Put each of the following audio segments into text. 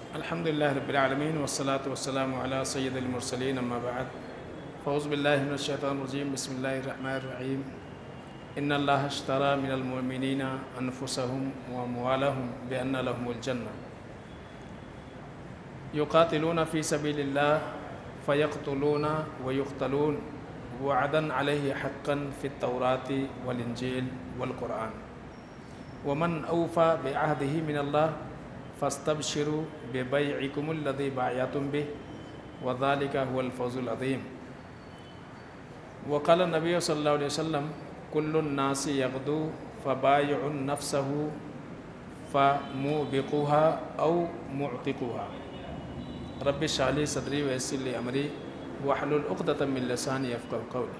الحمد لله رب العالمين والصلاة والسلام على سيد المرسلين أما بعد فأعوذ بالله من الشيطان الرجيم بسم الله الرحمن الرحيم إن الله اشترى من المؤمنين أنفسهم وأموالهم بأن لهم الجنة يقاتلون في سبيل الله فيقتلون ويقتلون وعدا عليه حقا في التوراة والإنجيل والقرآن ومن أوفى بعهده من الله فاستبشروا ببيعكم الذي بايعتم به وذلك هو الفوز العظيم وقال النبي صلى الله عليه وسلم كل الناس يغدو فبايع نفسه فموبقها أو معتقها رب اشرح لي صدري ويسر لي أمري واحلل عقدة من لساني يفقهوا قولي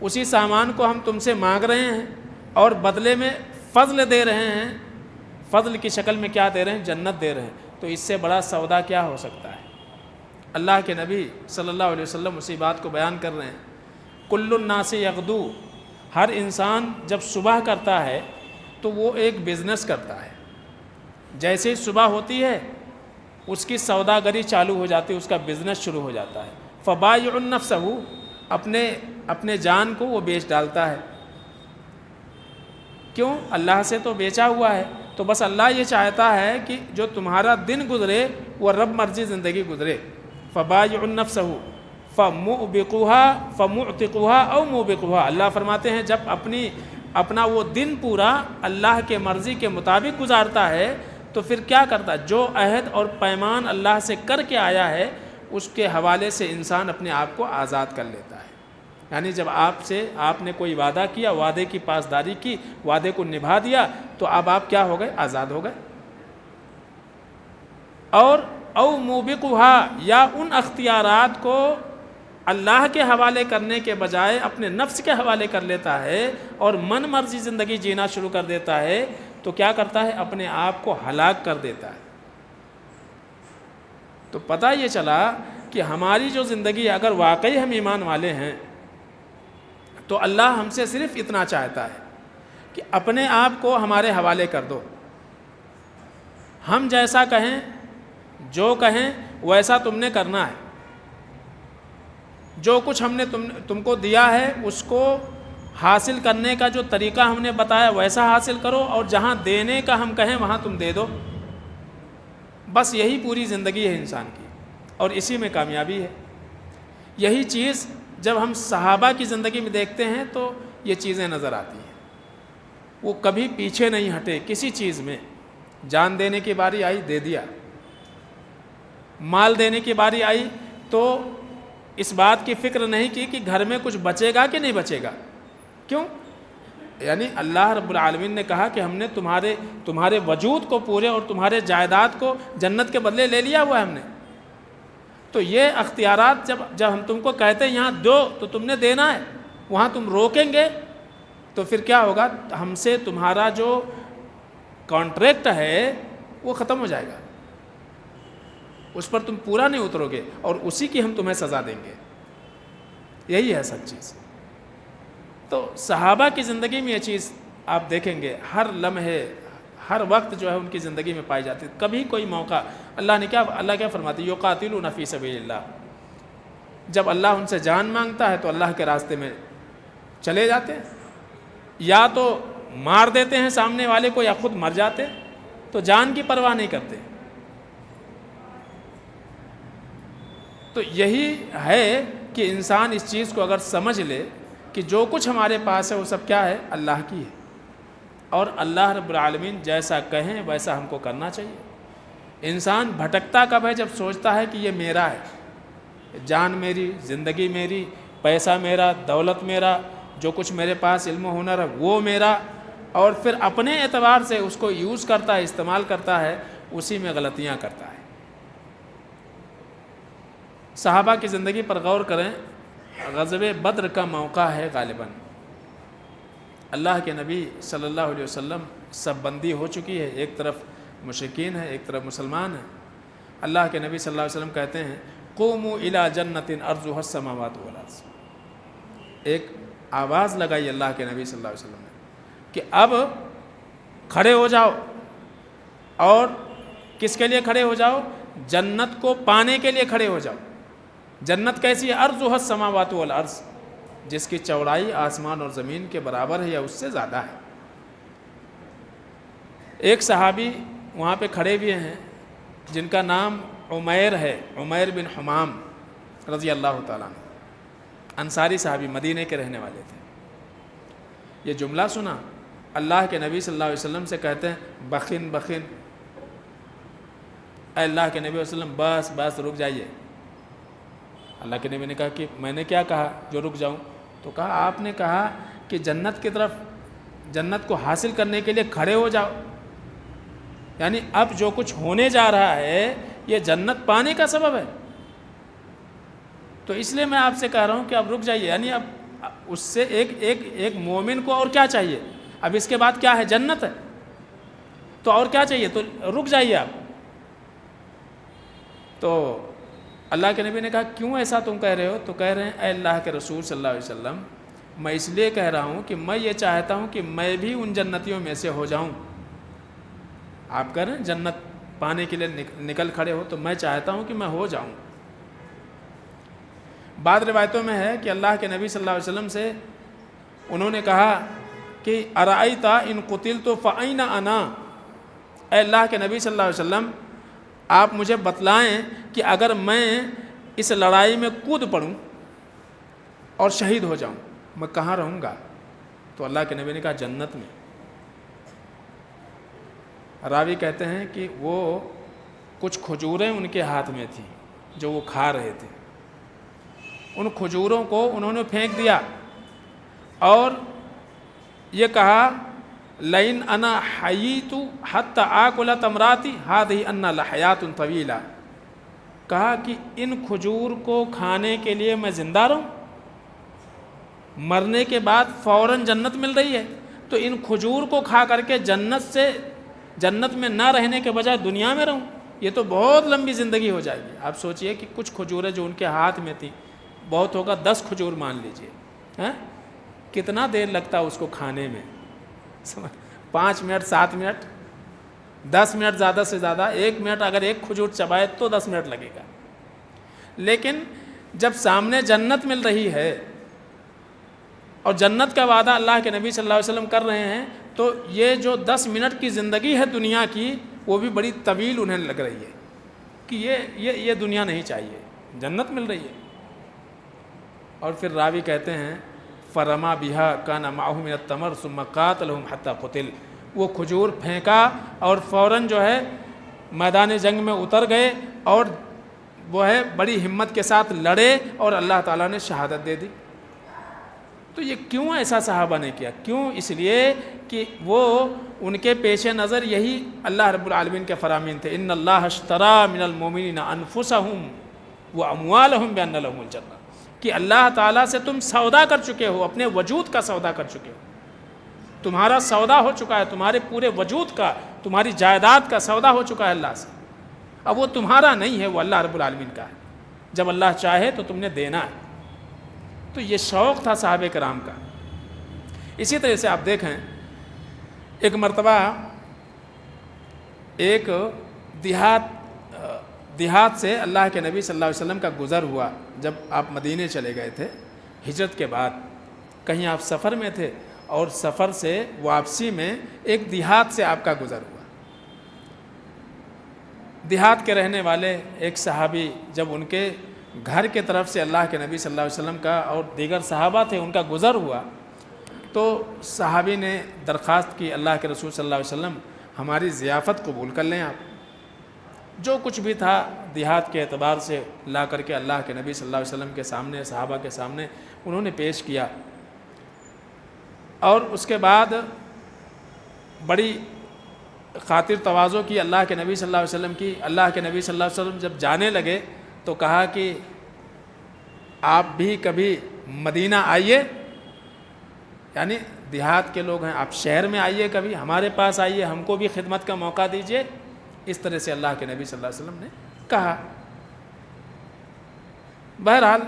اسی سامان کو ہم تم سے مانگ رہے ہیں اور بدلے میں فضل دے رہے ہیں، فضل کی شکل میں کیا دے رہے ہیں؟ جنت دے رہے ہیں، تو اس سے بڑا سودا کیا ہو سکتا ہے؟ اللہ کے نبی صلی اللہ علیہ وسلم اسی بات کو بیان کر رہے ہیں، کل الناس یغدو، ہر انسان جب صبح کرتا ہے تو وہ ایک بزنس کرتا ہے، جیسے ہی صبح ہوتی ہے اس کی سوداگری چالو ہو جاتی ہے، اس کا بزنس شروع ہو جاتا ہے، فبائع نفسہ، اپنے جان کو وہ بیچ ڈالتا ہے، کیوں؟ اللہ سے تو بیچا ہوا ہے، تو بس اللہ یہ چاہتا ہے کہ جو تمہارا دن گزرے وہ رب مرضی زندگی گزرے، فبائع نفسہ فمعتقها او موبقها، اللہ فرماتے ہیں جب اپنا وہ دن پورا اللہ کے مرضی کے مطابق گزارتا ہے تو پھر کیا کرتا ہے؟ جو عہد اور پیمان اللہ سے کر کے آیا ہے اس کے حوالے سے انسان اپنے آپ کو آزاد کر لیتا ہے، یعنی جب آپ نے کوئی وعدہ کیا، وعدے کی پاسداری کی، وعدے کو نبھا دیا، تو اب آپ کیا ہو گئے؟ آزاد ہو گئے۔ اور او موبقها، یا ان اختیارات کو اللہ کے حوالے کرنے کے بجائے اپنے نفس کے حوالے کر لیتا ہے اور من مرضی زندگی جینا شروع کر دیتا ہے، تو کیا کرتا ہے؟ اپنے آپ کو ہلاک کر دیتا ہے۔ تو پتہ یہ چلا کہ ہماری جو زندگی اگر واقعی ہم ایمان والے ہیں تو اللہ ہم سے صرف اتنا چاہتا ہے کہ اپنے آپ کو ہمارے حوالے کر دو، ہم جیسا کہیں، جو کہیں ویسا تم نے کرنا ہے، جو کچھ ہم نے تم کو دیا ہے اس کو حاصل کرنے کا جو طریقہ ہم نے بتایا ویسا حاصل کرو، اور جہاں دینے کا ہم کہیں وہاں تم دے دو، بس یہی پوری زندگی ہے انسان کی، اور اسی میں کامیابی ہے۔ یہی چیز جب ہم صحابہ کی زندگی میں دیکھتے ہیں تو یہ چیزیں نظر آتی ہیں، وہ کبھی پیچھے نہیں ہٹے کسی چیز میں، جان دینے کی باری آئی دے دیا، مال دینے کی باری آئی تو اس بات کی فکر نہیں کی کہ گھر میں کچھ بچے گا کہ نہیں بچے گا، کیوں؟ یعنی اللہ رب العالمین نے کہا کہ ہم نے تمہارے وجود کو پورے اور تمہارے جائیداد کو جنت کے بدلے لے لیا ہوا ہے ہم نے، تو یہ اختیارات جب ہم تم کو کہتے ہیں یہاں دو تو تم نے دینا ہے، وہاں تم روکیں گے تو پھر کیا ہوگا؟ ہم سے تمہارا جو کانٹریکٹ ہے وہ ختم ہو جائے گا، اس پر تم پورا نہیں اترو گے اور اسی کی ہم تمہیں سزا دیں گے۔ یہی ہے سچ چیز۔ تو صحابہ کی زندگی میں یہ چیز آپ دیکھیں گے ہر لمحے ہر وقت جو ہے ان کی زندگی میں پائی جاتی ہے، کبھی کوئی موقع اللہ کیا فرماتی ہے؟ یقاتلون فی سبیل اللہ، جب اللہ ان سے جان مانگتا ہے تو اللہ کے راستے میں چلے جاتے ہیں، یا تو مار دیتے ہیں سامنے والے کو یا خود مر جاتے، تو جان کی پرواہ نہیں کرتے۔ تو یہی ہے کہ انسان اس چیز کو اگر سمجھ لے کہ جو کچھ ہمارے پاس ہے وہ سب کیا ہے؟ اللہ کی ہے، اور اللہ رب العالمین جیسا کہیں ویسا ہم کو کرنا چاہیے۔ انسان بھٹکتا کب ہے؟ جب سوچتا ہے کہ یہ میرا ہے، جان میری، زندگی میری، پیسہ میرا، دولت میرا، جو کچھ میرے پاس علم و ہنر ہے وہ میرا، اور پھر اپنے اعتبار سے اس کو یوز کرتا ہے، استعمال کرتا ہے، اسی میں غلطیاں کرتا ہے۔ صحابہ کی زندگی پر غور کریں، غزوہ بدر کا موقع ہے غالباً، اللہ کے نبی صلی اللہ علیہ وسلم سب بندی ہو چکی ہے، ایک طرف مشرکین ہے ایک طرف مسلمان ہیں، اللہ کے نبی صلی اللہ علیہ وسلم کہتے ہیں قوموا الی جنت ارضها السماوات والارض، ایک آواز لگائی اللہ کے نبی صلی اللہ علیہ وسلم نے کہ اب کھڑے ہو جاؤ، اور کس کے لیے کھڑے ہو جاؤ؟ جنت کو پانے کے لیے کھڑے ہو جاؤ۔ جنت کیسی ہے؟ ارضها السماوات والارض، جس کی چوڑائی آسمان اور زمین کے برابر ہے یا اس سے زیادہ ہے۔ ایک صحابی وہاں پہ کھڑے ہوئے ہیں جن کا نام عمیر ہے، عمیر بن حمام رضی اللہ تعالیٰ عنہ، انصاری صحابی، مدینے کے رہنے والے تھے۔ یہ جملہ سنا، اللہ کے نبی صلی اللہ علیہ وسلم سے کہتے ہیں بخن بخن، اے اللہ کے نبی صلی اللہ علیہ وسلم بس رک جائیے۔ اللہ کے نبی نے کہا کہ میں نے کیا کہا جو رک جاؤں؟ تو کہا آپ نے کہا کہ جنت کی طرف، جنت کو حاصل کرنے کے لیے کھڑے ہو جاؤ، یعنی اب جو کچھ ہونے جا رہا ہے یہ جنت پانے کا سبب ہے، تو اس لیے میں آپ سے کہہ رہا ہوں کہ اب رک جائیے، یعنی اس سے ایک مومن کو اور کیا چاہیے؟ اب اس کے بعد کیا ہے؟ جنت ہے، تو اور کیا چاہیے؟ تو رک جائیے آپ۔ تو اللہ کے نبی نے کہا کیوں ایسا تم کہہ رہے ہو؟ تو کہہ رہے ہیں اے اللہ کے رسول صلی اللہ علیہ وسلم، میں اس لیے کہہ رہا ہوں کہ میں یہ چاہتا ہوں کہ میں بھی ان جنتیوں میں سے ہو جاؤں۔ آپ کہہ رہے ہیں جنت پانے کے لیے نکل کھڑے ہو، تو میں چاہتا ہوں کہ میں ہو جاؤں۔ بعض روایتوں میں ہے کہ اللہ کے نبی صلی اللہ علیہ وسلم سے انہوں نے کہا کہ ارأیت ان قتلت فأین انا، اے اللہ کے نبی صلی اللہ علیہ وسلم آپ مجھے بتلائیں کہ اگر میں اس لڑائی میں کود پڑوں اور شہید ہو جاؤں میں کہاں رہوں گا؟ تو اللہ کے نبی نے کہا جنت میں۔ راوی کہتے ہیں کہ وہ کچھ کھجوریں ان کے ہاتھ میں تھیں جو وہ کھا رہے تھے، ان کھجوروں کو انہوں نے پھینک دیا اور یہ کہا لئن انا حییت حتی آکل تمراتی ہذہ انا لحیات طویلہ، کہا کہ ان کھجور کو کھانے کے لیے میں زندہ رہوں، مرنے کے بعد فوراً جنت مل رہی ہے، تو ان کھجور کو کھا کر کے جنت میں نہ رہنے کے بجائے دنیا میں رہوں، یہ تو بہت لمبی زندگی ہو جائے گی۔ آپ سوچئے کہ کچھ کھجوریں جو ان کے ہاتھ میں تھیں، بہت ہوگا 10 کھجور مان لیجئے، کتنا دیر لگتا اس کو کھانے میں؟ 5 منٹ، 7 منٹ، 10 منٹ زیادہ سے زیادہ، 1 منٹ اگر ایک کھجور چبائے تو 10 منٹ لگے گا۔ لیکن جب سامنے جنت مل رہی ہے اور جنت کا وعدہ اللہ کے نبی صلی اللہ علیہ وسلم کر رہے ہیں، تو یہ جو 10 منٹ کی زندگی ہے دنیا کی، وہ بھی بڑی طویل انہیں لگ رہی ہے کہ یہ دنیا نہیں چاہیے، جنت مل رہی ہے۔ اور پھر راوی کہتے ہیں فرما بہا کان معہ من التمر ثم قاتلہم حتی قتل، وہ کھجور پھینکا اور فوراً جو ہے میدان جنگ میں اتر گئے اور وہ ہے بڑی ہمت کے ساتھ لڑے اور اللہ تعالیٰ نے شہادت دے دی۔ تو یہ کیوں ایسا صحابہ نے کیا؟ کیوں؟ اس لیے کہ وہ ان کے پیش نظر یہی اللہ رب العالمین کے فرامین تھے، ان اللہ اشتری من المؤمنین انفسہم واموالہم بان لہم الجنہ، کہ اللہ تعالیٰ سے تم سودا کر چکے ہو، اپنے وجود کا سودا کر چکے ہو، تمہارا سودا ہو چکا ہے، تمہارے پورے وجود کا، تمہاری جائیداد کا سودا ہو چکا ہے اللہ سے۔ اب وہ تمہارا نہیں ہے، وہ اللہ رب العالمین کا ہے، جب اللہ چاہے تو تم نے دینا ہے۔ تو یہ شوق تھا صحابہ کرام کا۔ اسی طرح سے آپ دیکھیں ایک مرتبہ ایک دیہات سے اللہ کے نبی صلی اللہ علیہ وسلم کا گزر ہوا، جب آپ مدینے چلے گئے تھے ہجرت کے بعد، کہیں آپ سفر میں تھے اور سفر سے واپسی میں ایک دیہات سے آپ کا گزر ہوا۔ دیہات کے رہنے والے ایک صحابی جب ان کے گھر کے طرف سے اللہ کے نبی صلی اللہ علیہ وسلم کا اور دیگر صحابہ تھے ان کا گزر ہوا، تو صحابی نے درخواست کی اللہ کے رسول صلی اللہ علیہ وسلم ہماری ضیافت قبول کر لیں، آپ جو کچھ بھی تھا دیہات کے اعتبار سے لا کر کے اللہ کے نبی صلی اللہ علیہ وسلم کے سامنے، صحابہ کے سامنے انہوں نے پیش کیا۔ اور اس کے بعد بڑی خاطر تواضع کی اللہ کے نبی صلی اللہ علیہ وسلم کی۔ اللہ کے نبی صلی اللہ علیہ وسلم جب جانے لگے تو کہا کہ آپ بھی کبھی مدینہ آئیے، یعنی دیہات کے لوگ ہیں، آپ شہر میں آئیے، کبھی ہمارے پاس آئیے، ہم کو بھی خدمت کا موقع دیجیے۔ اس طرح سے اللہ کے نبی صلی اللہ علیہ وسلم نے کہا۔ بہرحال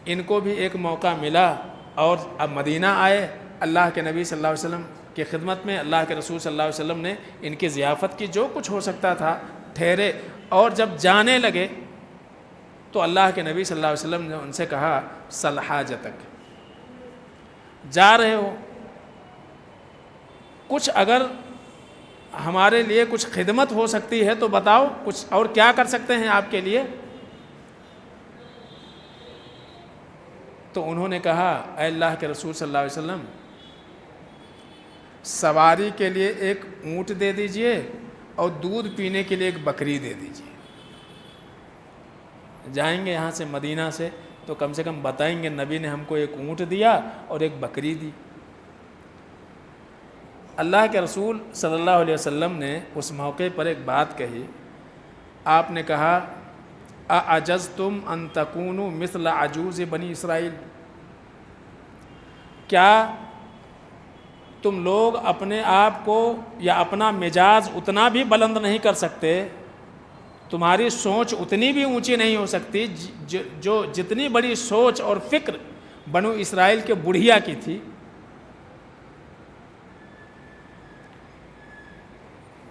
ان کو بھی ایک موقع ملا اور اب مدینہ آئے، اللہ کے نبی صلی اللہ علیہ وسلم کی خدمت میں اللہ کے رسول صلی اللہ علیہ وسلم نے ان کی ضیافت کی، جو کچھ ہو سکتا تھا ٹھہرے، اور جب جانے لگے تو اللہ کے نبی صلی اللہ علیہ وسلم نے ان سے کہا سل حاجتک، جا رہے ہو، کچھ اگر ہمارے لیے کچھ خدمت ہو سکتی ہے تو بتاؤ، کچھ اور کیا کر سکتے ہیں آپ کے لیے؟ تو انہوں نے کہا اے اللہ کے رسول صلی اللہ علیہ وسلم، سواری کے لیے ایک اونٹ دے دیجئے اور دودھ پینے کے لیے ایک بکری دے دیجئے۔ جائیں گے یہاں سے مدینہ سے تو کم سے کم بتائیں گے نبی نے ہم کو ایک اونٹ دیا اور ایک بکری دی۔ اللہ کے رسول صلی اللہ علیہ وسلم نے اس موقع پر ایک بات کہی، آپ نے کہا اعجزتم ان تکونوا مثل عجوز بنی اسرائیل، کیا تم لوگ اپنے آپ کو یا اپنا مزاج اتنا بھی بلند نہیں کر سکتے؟ تمہاری سوچ اتنی بھی اونچی نہیں ہو سکتی جو جتنی بڑی سوچ اور فکر بنو اسرائیل کے بڑھیا کی تھی؟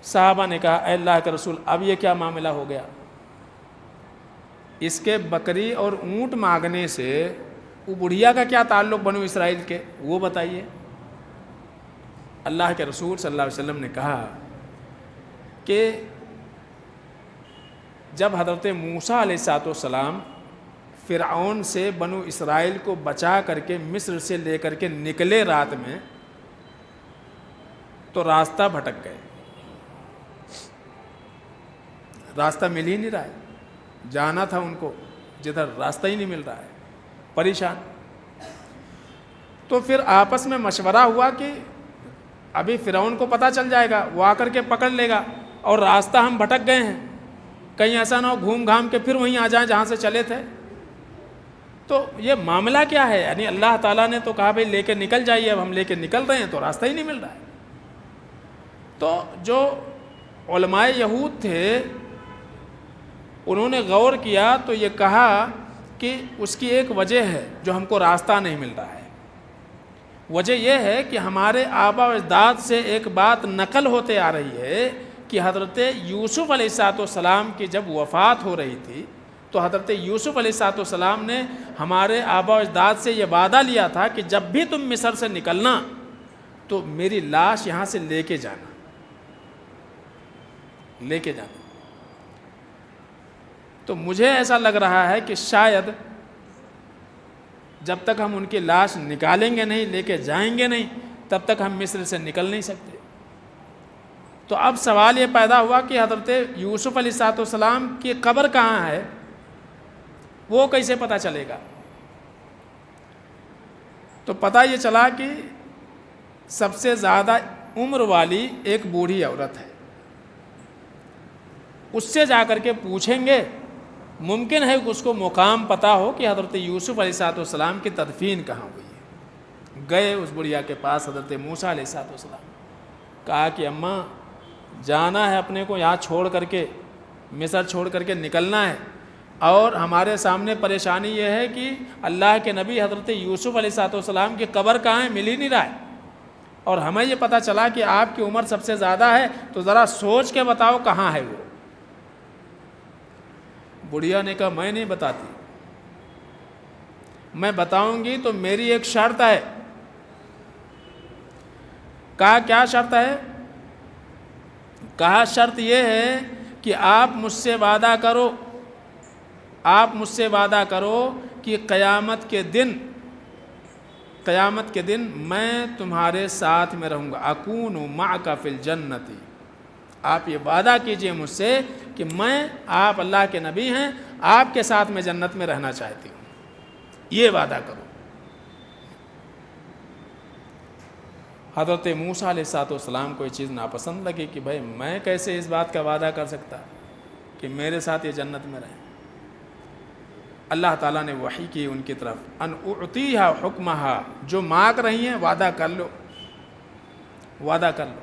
صحابہ نے کہا اے اللہ کے رسول اب یہ کیا معاملہ ہو گیا؟ اس کے بکری اور اونٹ مانگنے سے وہ بڑھیا کا کیا تعلق بنو اسرائیل کے، وہ بتائیے۔ اللہ کے رسول صلی اللہ علیہ وسلم نے کہا کہ جب حضرت موسیٰ علیہ السلام فرعون سے بنو اسرائیل کو بچا کر کے مصر سے لے کر کے نکلے رات میں، تو راستہ بھٹک گئے، راستہ مل ہی نہیں رہا ہے، جانا تھا ان کو جدھر راستہ ہی نہیں مل رہا ہے، پریشان۔ تو پھر آپس میں مشورہ ہوا کہ ابھی فرعون کو پتہ چل جائے گا، وہ آ کر کے پکڑ لے گا، اور راستہ ہم بھٹک گئے ہیں، کہیں ایسا نہ ہو گھوم گھام کے پھر وہیں آ جائیں جہاں سے چلے تھے۔ تو یہ معاملہ کیا ہے؟ یعنی اللہ تعالیٰ نے تو کہا بھائی لے کے نکل جائیے، اب ہم لے کے نکل رہے ہیں تو راستہ ہی نہیں مل رہا ہے۔ تو جو علماء یہود تھے انہوں نے غور کیا تو یہ کہا کہ اس کی ایک وجہ ہے جو ہم کو راستہ نہیں مل رہا ہے۔ وجہ یہ ہے کہ ہمارے آبا و اجداد سے ایک بات نقل ہوتے آ رہی ہے کہ حضرت یوسف علیہ السلام کی جب وفات ہو رہی تھی تو حضرت یوسف علیہ السلام نے ہمارے آبا و اجداد سے یہ وعدہ لیا تھا کہ جب بھی تم مصر سے نکلنا تو میری لاش یہاں سے لے کے جانا، لے کے جانا۔ تو مجھے ایسا لگ رہا ہے کہ شاید جب تک ہم ان کی لاش نکالیں گے نہیں، لے کے جائیں گے نہیں، تب تک ہم مصر سے نکل نہیں سکتے۔ تو اب سوال یہ پیدا ہوا کہ حضرت یوسف علیہ السلام کی قبر کہاں ہے، وہ کیسے پتہ چلے گا؟ تو پتہ یہ چلا کہ سب سے زیادہ عمر والی ایک بوڑھی عورت ہے، اس سے جا کر کے پوچھیں گے، ممکن ہے کہ اس کو مقام پتہ ہو کہ حضرت یوسف علیہ السلام کی تدفین کہاں ہوئی ہے۔ گئے اس بڑھیا کے پاس حضرت موسیٰ علیہ السلام، کہا کہ اماں جانا ہے اپنے کو یہاں چھوڑ کر کے، مصر چھوڑ کر کے نکلنا ہے، اور ہمارے سامنے پریشانی یہ ہے کہ اللہ کے نبی حضرت یوسف علیہ السلام کی قبر کہاں ہے، مل ہی نہیں رہا ہے، اور ہمیں یہ پتہ چلا کہ آپ کی عمر سب سے زیادہ ہے، تو ذرا سوچ کے بتاؤ کہاں ہے وہ۔ بڑھیا نے کہا میں نہیں بتاتی، میں بتاؤں گی تو میری ایک شرط ہے۔ کہا کیا شرط ہے؟ کہا شرط یہ ہے کہ آپ مجھ سے وعدہ کرو، آپ مجھ سے وعدہ کرو کہ قیامت کے دن میں تمہارے ساتھ میں رہوں گا، اکون معک فی الجنت۔ آپ یہ وعدہ کیجئے مجھ سے کہ میں، آپ اللہ کے نبی ہیں، آپ کے ساتھ میں جنت میں رہنا چاہتی ہوں، یہ وعدہ کرو۔ حضرت موسیٰ علیہ السلام کو یہ چیز ناپسند لگی کہ بھائی میں کیسے اس بات کا وعدہ کر سکتا کہ میرے ساتھ یہ جنت میں رہیں۔ اللہ تعالیٰ نے وحی کی ان کی طرف، ان اعطیہا حکمہا، جو مانگ رہی ہیں وعدہ کر لو، وعدہ کر لو۔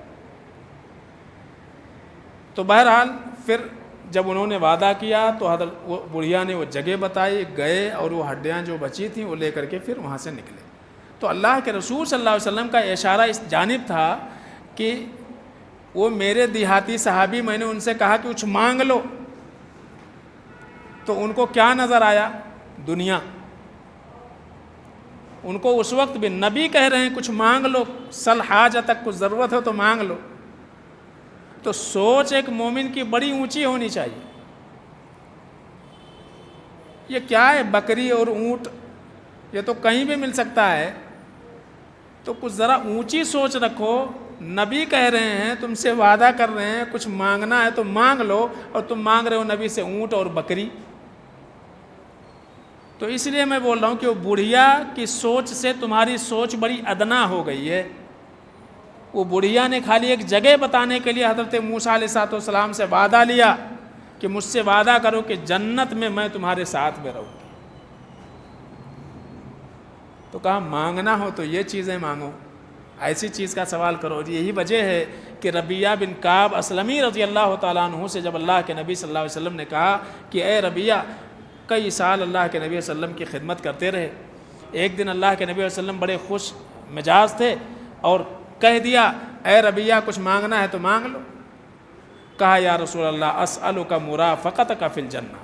تو بہرحال پھر جب انہوں نے وعدہ کیا تو حضرت وہ بڑھیا نے وہ جگہ بتائی، گئے اور وہ ہڈیاں جو بچی تھیں وہ لے کر کے پھر وہاں سے نکلے۔ تو اللہ کے رسول صلی اللہ علیہ وسلم کا اشارہ اس جانب تھا کہ وہ میرے دیہاتی صحابی، میں نے ان سے کہا کہ کچھ مانگ لو، تو ان کو کیا نظر آیا؟ دنیا۔ ان کو اس وقت بھی نبی کہہ رہے ہیں کچھ مانگ لو، سل حاجتک، کچھ ضرورت ہو تو مانگ لو۔ تو سوچ ایک مومن کی بڑی اونچی ہونی چاہیے۔ یہ کیا ہے بکری اور اونٹ، یہ تو کہیں بھی مل سکتا ہے، تو کچھ ذرا اونچی سوچ رکھو۔ نبی کہہ رہے ہیں، تم سے وعدہ کر رہے ہیں کچھ مانگنا ہے تو مانگ لو، اور تم مانگ رہے ہو نبی سے اونٹ اور بکری۔ تو اس لیے میں بول رہا ہوں کہ وہ بڑھیا کی سوچ سے تمہاری سوچ بڑی ادنا ہو گئی ہے۔ وہ بڑھیا نے خالی ایک جگہ بتانے کے لیے حضرت موسیٰ علیہ السلام سے وعدہ لیا کہ مجھ سے وعدہ کرو کہ جنت میں تمہارے ساتھ میں رہوں گی۔ تو کہا مانگنا ہو تو یہ چیزیں مانگو، ایسی چیز کا سوال کرو۔ یہی وجہ ہے کہ ربیہ بن کعب اسلمی رضی اللہ تعالیٰ عنہ سے جب اللہ کے نبی صلی اللہ علیہ وسلم نے کہا کہ اے ربیہ، کئی سال اللہ کے نبی صلی اللہ علیہ وسلم کی خدمت کرتے رہے، ایک دن اللہ کے نبی صلی اللہ علیہ وسلم بڑے خوش مزاج تھے اور کہہ دیا اے ربیہ کچھ مانگنا ہے تو مانگ لو۔ کہا یا رسول اللہ اسألک مرافقتک فی الجنہ،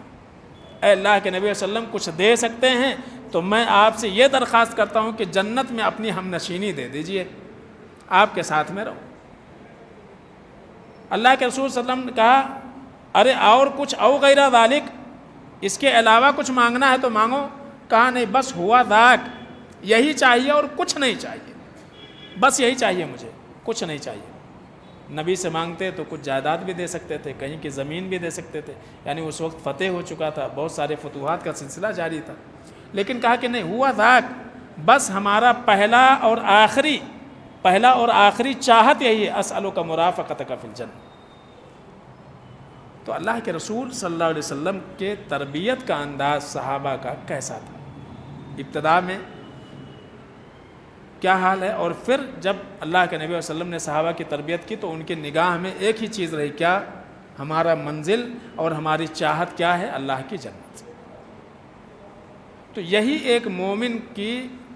اے اللہ کے نبی صلی اللہ علیہ وسلم کچھ دے سکتے ہیں تو میں آپ سے یہ درخواست کرتا ہوں کہ جنت میں اپنی ہم نشینی دے دیجئے، آپ کے ساتھ میں رہو۔ اللہ کے رسول صلی اللہ علیہ وسلم نے کہا ارے اور کچھ او غیر ذالک، اس کے علاوہ کچھ مانگنا ہے تو مانگو۔ کہا نہیں، بس ہوا ذاک، یہی چاہیے اور کچھ نہیں چاہیے، بس یہی چاہیے مجھے، کچھ نہیں چاہیے۔ نبی سے مانگتے تو کچھ جائیداد بھی دے سکتے تھے، کہیں کی زمین بھی دے سکتے تھے، یعنی اس وقت فتح ہو چکا تھا، بہت سارے فتوحات کا سلسلہ جاری تھا، لیکن کہا کہ نہیں، ہوا ذاک، بس ہمارا پہلا اور آخری چاہت یہی ہے، اسألک مرافقتک فی الجنہ۔ تو اللہ کے رسول صلی اللہ علیہ وسلم کے تربیت کا انداز صحابہ کا کیسا تھا، ابتدا میں کیا حال ہے، اور پھر جب اللہ کے نبی صلی اللہ علیہ وسلم نے صحابہ کی تربیت کی تو ان کی نگاہ میں ایک ہی چیز رہی، کیا؟ ہمارا منزل اور ہماری چاہت کیا ہے؟ اللہ کی جنت۔ تو یہی ایک مومن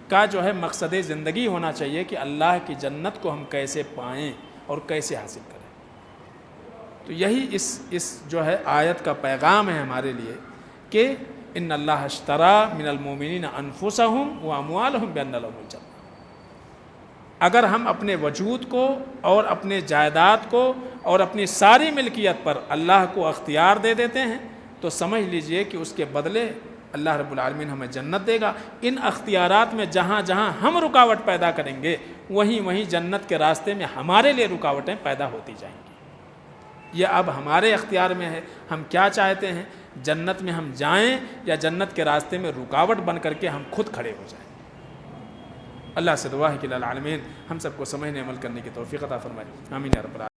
کا جو ہے مقصد زندگی ہونا چاہیے کہ اللہ کی جنت کو ہم کیسے پائیں اور کیسے حاصل کریں۔ تو یہی اس جو ہے آیت کا پیغام ہے ہمارے لیے کہ ان اللہ اشترى من المؤمنین انفسهم واموالهم بان لهم الجنہ۔ اگر ہم اپنے وجود کو اور اپنے جائیداد کو اور اپنی ساری ملکیت پر اللہ کو اختیار دے دیتے ہیں تو سمجھ لیجئے کہ اس کے بدلے اللہ رب العالمین ہمیں جنت دے گا۔ ان اختیارات میں جہاں جہاں ہم رکاوٹ پیدا کریں گے وہیں جنت کے راستے میں ہمارے لیے رکاوٹیں پیدا ہوتی جائیں گی۔ یہ اب ہمارے اختیار میں ہے، ہم کیا چاہتے ہیں، جنت میں ہم جائیں یا جنت کے راستے میں رکاوٹ بن کر کے ہم خود کھڑے ہو جائیں۔ اللہ سے دعا ہے کہ العالمین ہم سب کو سمجھنے عمل کرنے کی توفیق عطا فرمائے، آمین یا رب العالمین۔